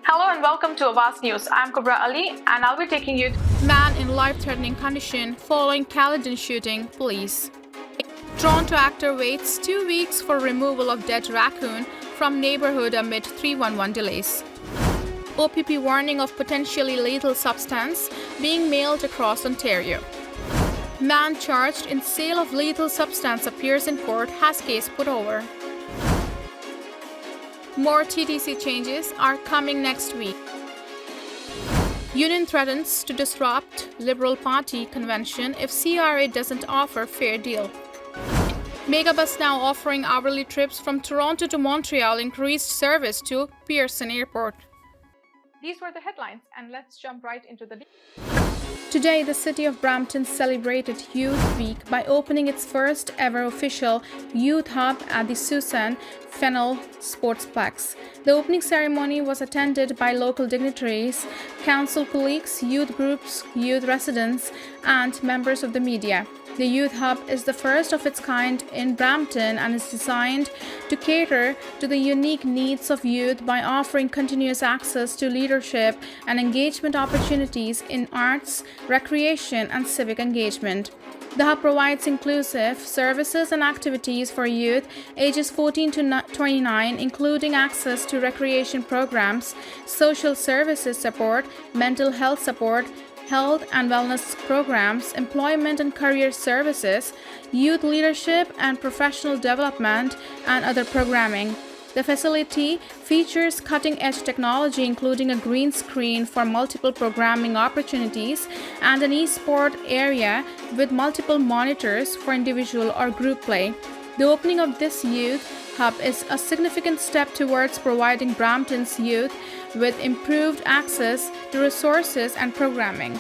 Hello and welcome to Awaz News. I'm Kubra Ali and I'll be taking you. Man in life-threatening condition following Caledon shooting, police. Toronto actor waits 2 weeks for removal of dead raccoon from neighborhood amid 311 delays. OPP warning of potentially lethal substance being mailed across Ontario. Man charged in sale of lethal substance appears in court, has case put over. More TTC changes are coming next week. Union threatens to disrupt Liberal Party convention if CRA doesn't offer fair deal. Megabus now offering hourly trips from Toronto to Montreal, increased service to Pearson Airport. These were the headlines and let's jump right into the Today, the city of Brampton celebrated Youth Week by opening its first ever official youth hub at the Susan Fennell Sportsplex. The opening ceremony was attended by local dignitaries, council colleagues, youth groups, youth residents, and members of the media. The Youth Hub is the first of its kind in Brampton and is designed to cater to the unique needs of youth by offering continuous access to leadership and engagement opportunities in arts, recreation, and civic engagement. The hub provides inclusive services and activities for youth ages 14 to 29, including access to recreation programs, social services support, mental health support, health and wellness programs, employment and career services, youth leadership and professional development, and other programming. The facility features cutting-edge technology, including a green screen for multiple programming opportunities and an e-sport area with multiple monitors for individual or group play. The opening of this youth hub is a significant step towards providing Brampton's youth with improved access to resources and programming.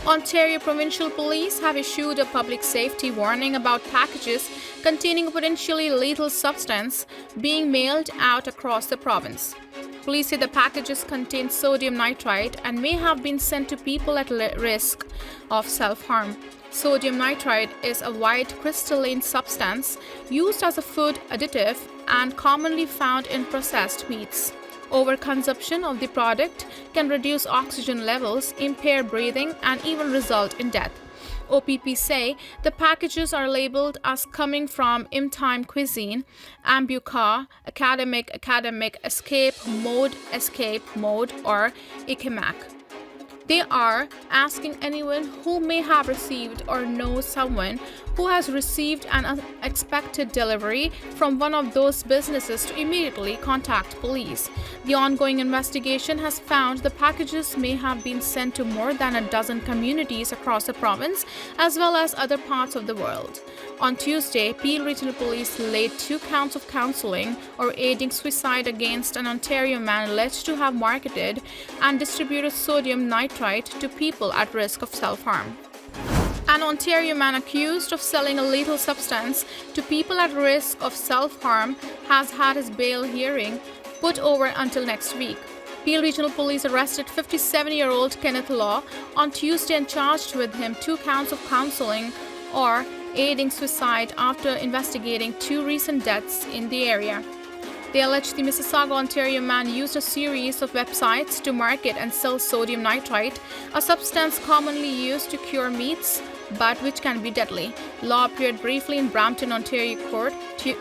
Ontario Provincial Police have issued a public safety warning about packages containing a potentially lethal substance being mailed out across the province. Police say the packages contain sodium nitrite and may have been sent to people at risk of self-harm. Sodium nitrite is a white crystalline substance used as a food additive and commonly found in processed meats. Overconsumption of the product can reduce oxygen levels, impair breathing, and even result in death. OPP say the packages are labeled as coming from In-Time Cuisine, Ambuca, Academic, Escape Mode, or IKEMAC. They are asking anyone who may have received or knows someone who has received an unexpected delivery from one of those businesses to immediately contact police. The ongoing investigation has found the packages may have been sent to more than a dozen communities across the province as well as other parts of the world. On Tuesday, Peel Regional Police laid 2 counts of counselling or aiding suicide against an Ontario man alleged to have marketed and distributed sodium nitrite to people at risk of self-harm. An Ontario man accused of selling a lethal substance to people at risk of self-harm has had his bail hearing put over until next week. Peel Regional Police arrested 57-year-old Kenneth Law on Tuesday and charged with him 2 counts of counselling or aiding suicide after investigating 2 recent deaths in the area. They allege the Mississauga, Ontario man used a series of websites to market and sell sodium nitrite, a substance commonly used to cure meats, but which can be deadly. Law appeared briefly in Brampton, Ontario court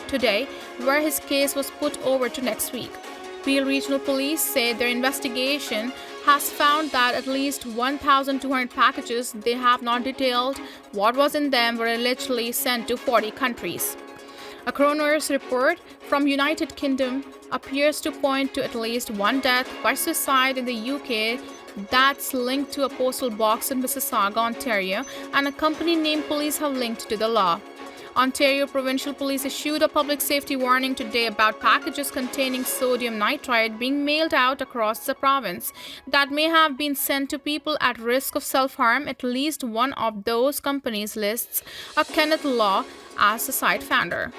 today, where his case was put over to next week. Peel Regional Police say their investigation has found that at least 1,200 packages they have not detailed what was in them were allegedly sent to 40 countries. A coroner's report from United Kingdom appears to point to at least 1 death by suicide in the UK that's linked to a postal box in Mississauga, Ontario, and a company named police have linked to the law. Ontario Provincial Police issued a public safety warning today about packages containing sodium nitrite being mailed out across the province that may have been sent to people at risk of self-harm. At least one of those companies lists a Kenneth Law as the site founder.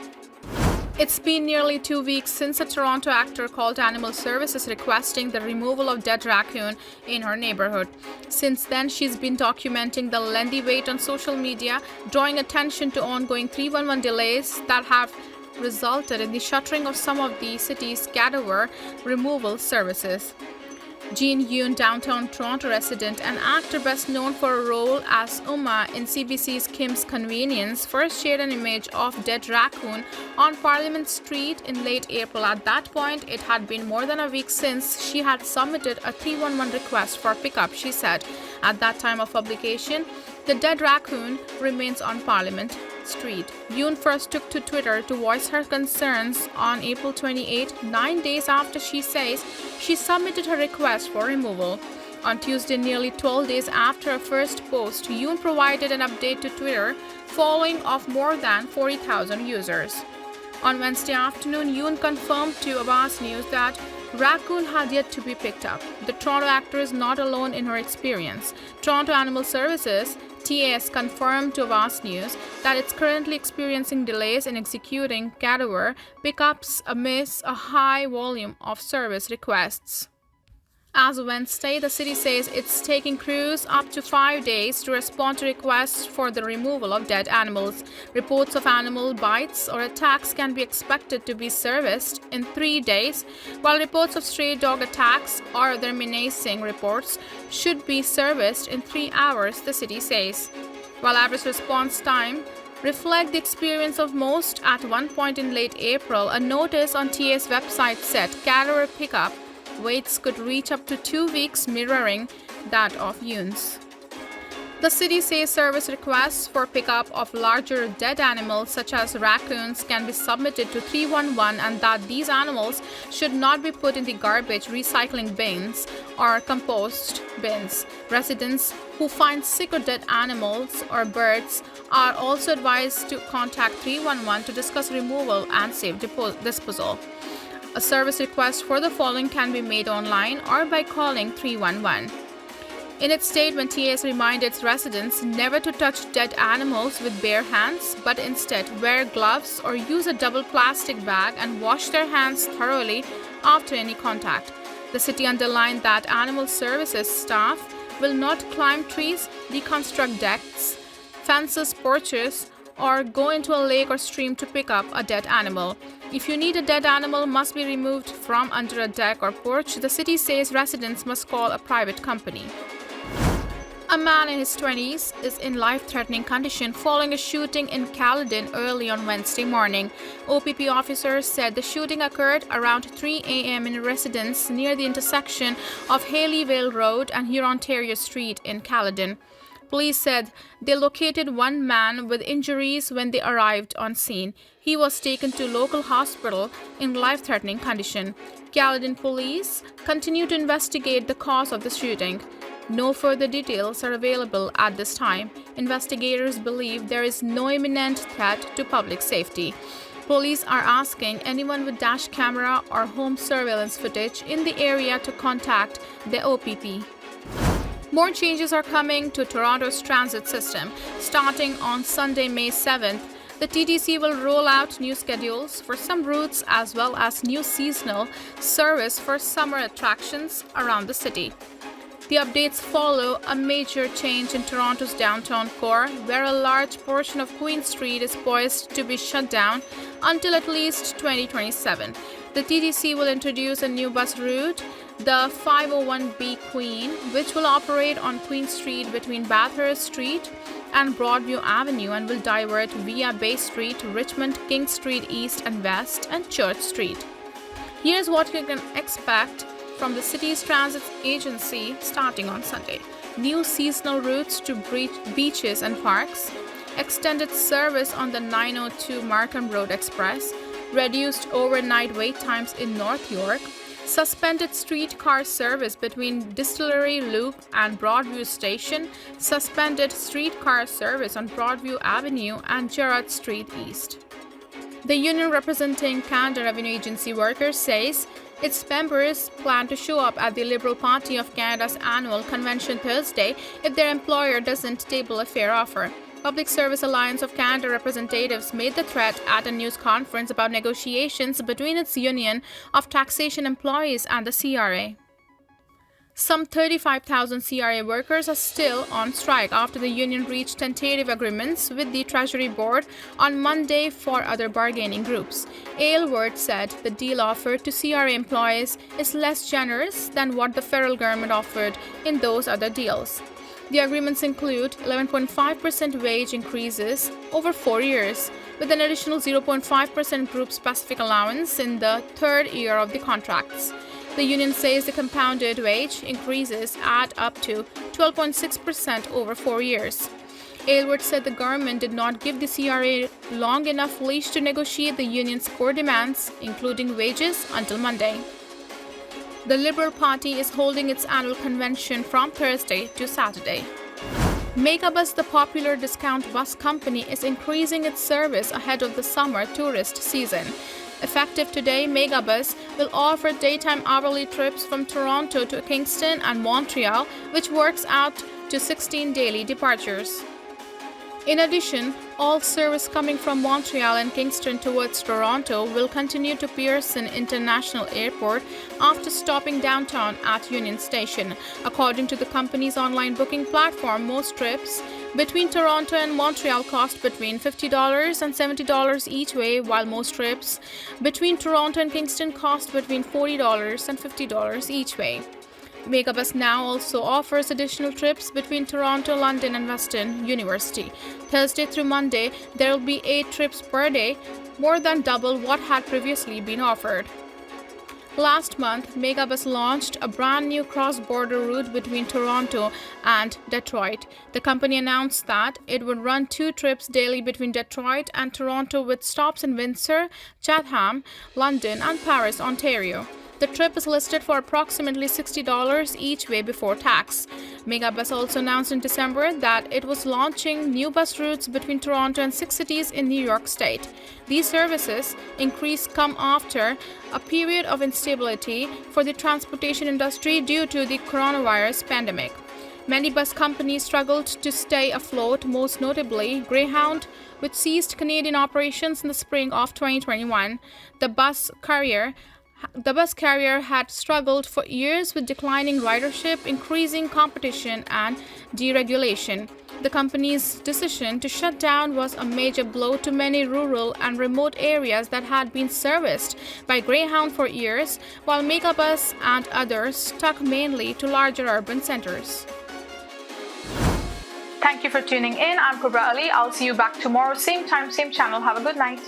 It's been nearly 2 weeks since a Toronto actor called Animal Services requesting the removal of dead raccoon in her neighborhood. Since then, she's been documenting the lengthy wait on social media, drawing attention to ongoing 311 delays that have resulted in the shuttering of some of the city's cadaver removal services. Jean Yoon, downtown Toronto resident and actor best known for a role as Uma in CBC's Kim's Convenience, first shared an image of dead raccoon on Parliament Street in late April. At that point, it had been more than a week since she had submitted a 311 request for pickup, she said. At that time of publication, the dead raccoon remains on Parliament Street. Yoon first took to Twitter to voice her concerns on April 28, 9 days after she says she submitted her request for removal. On Tuesday, nearly 12 days after her first post, Yoon provided an update to Twitter, following of more than 40,000 users. On Wednesday afternoon, Yoon confirmed to Awaz News that raccoon had yet to be picked up. The Toronto actor is not alone in her experience. Toronto Animal Services TAS confirmed to Awaz News that it's currently experiencing delays in executing cadaver pickups amidst a high volume of service requests. As of Wednesday, the city says it's taking crews up to 5 days to respond to requests for the removal of dead animals. Reports of animal bites or attacks can be expected to be serviced in 3 days, while reports of stray dog attacks or other menacing reports should be serviced in 3 hours, the city says. While average response time reflect the experience of most, at one point in late April, a notice on TA's website said cadaver pickup waits could reach up to 2 weeks, mirroring that of Yoon's. The city says service requests for pickup of larger dead animals such as raccoons can be submitted to 311 and that these animals should not be put in the garbage recycling bins or compost bins. Residents who find sick or dead animals or birds are also advised to contact 311 to discuss removal and safe disposal. A service request for the following can be made online or by calling 311. In its statement, TAS reminded its residents never to touch dead animals with bare hands, but instead wear gloves or use a double plastic bag and wash their hands thoroughly after any contact. The city underlined that animal services staff will not climb trees, deconstruct decks, fences, porches, or go into a lake or stream to pick up a dead animal. If you need a dead animal must be removed from under a deck or porch, the city says residents must call a private company. A man in his 20s is in life-threatening condition following a shooting in Caledon early on Wednesday morning. OPP officers said the shooting occurred around 3 a.m. in a residence near the intersection of Haleyvale Road and Hurontario Street in Caledon. Police said they located one man with injuries when they arrived on scene. He was taken to local hospital in life-threatening condition. Caledon police continue to investigate the cause of the shooting. No further details are available at this time. Investigators believe there is no imminent threat to public safety. Police are asking anyone with dash camera or home surveillance footage in the area to contact the OPP. More changes are coming to Toronto's transit system. Starting on Sunday, May 7th, the TTC will roll out new schedules for some routes as well as new seasonal service for summer attractions around the city. The updates follow a major change in Toronto's downtown core, where a large portion of Queen Street is poised to be shut down until at least 2027. The TTC will introduce a new bus route, the 501B Queen, which will operate on Queen Street between Bathurst Street and Broadview Avenue and will divert via Bay Street, Richmond, King Street East and West, and Church Street. Here's what you can expect from the city's transit agency starting on Sunday. New seasonal routes to beaches and parks, extended service on the 902 Markham Road Express, reduced overnight wait times in North York, suspended streetcar service between Distillery Loop and Broadview Station, suspended streetcar service on Broadview Avenue and Gerrard Street East. The union representing Canada Revenue Agency workers says its members plan to show up at the Liberal Party of Canada's annual convention Thursday if their employer doesn't table a fair offer. Public Service Alliance of Canada representatives made the threat at a news conference about negotiations between its union of taxation employees and the CRA. Some 35,000 CRA workers are still on strike after the union reached tentative agreements with the Treasury Board on Monday for other bargaining groups. Aylward said the deal offered to CRA employees is less generous than what the federal government offered in those other deals. The agreements include 11.5% wage increases over 4 years, with an additional 0.5% group-specific allowance in the third year of the contracts. The union says the compounded wage increases add up to 12.6% over 4 years. Aylward said the government did not give the CRA long enough leash to negotiate the union's core demands, including wages, until Monday. The Liberal Party is holding its annual convention from Thursday to Saturday. Megabus, the popular discount bus company, is increasing its service ahead of the summer tourist season. Effective today, Megabus will offer daytime hourly trips from Toronto to Kingston and Montreal, which works out to 16 daily departures. In addition, all service coming from Montreal and Kingston towards Toronto will continue to Pearson International Airport after stopping downtown at Union Station. According to the company's online booking platform, most trips between Toronto and Montreal cost between $50 and $70 each way, while most trips between Toronto and Kingston cost between $40 and $50 each way. Megabus now also offers additional trips between Toronto, London, and Western University. Thursday through Monday, there will be 8 trips per day, more than double what had previously been offered. Last month, Megabus launched a brand new cross-border route between Toronto and Detroit. The company announced that it would run 2 trips daily between Detroit and Toronto with stops in Windsor, Chatham, London, and Paris, Ontario. The trip is listed for approximately $60 each way before tax. Megabus also announced in December that it was launching new bus routes between Toronto and 6 cities in New York State. These services increase come after a period of instability for the transportation industry due to the coronavirus pandemic. Many bus companies struggled to stay afloat, most notably Greyhound, which ceased Canadian operations in the spring of 2021. The bus carrier had struggled for years with declining ridership, increasing competition, and deregulation. The company's decision to shut down was a major blow to many rural and remote areas that had been serviced by Greyhound for years, while Megabus and others stuck mainly to larger urban centers. Thank you for tuning in. I'm Kubra Ali. I'll see you back tomorrow, same time, same channel. Have a good night.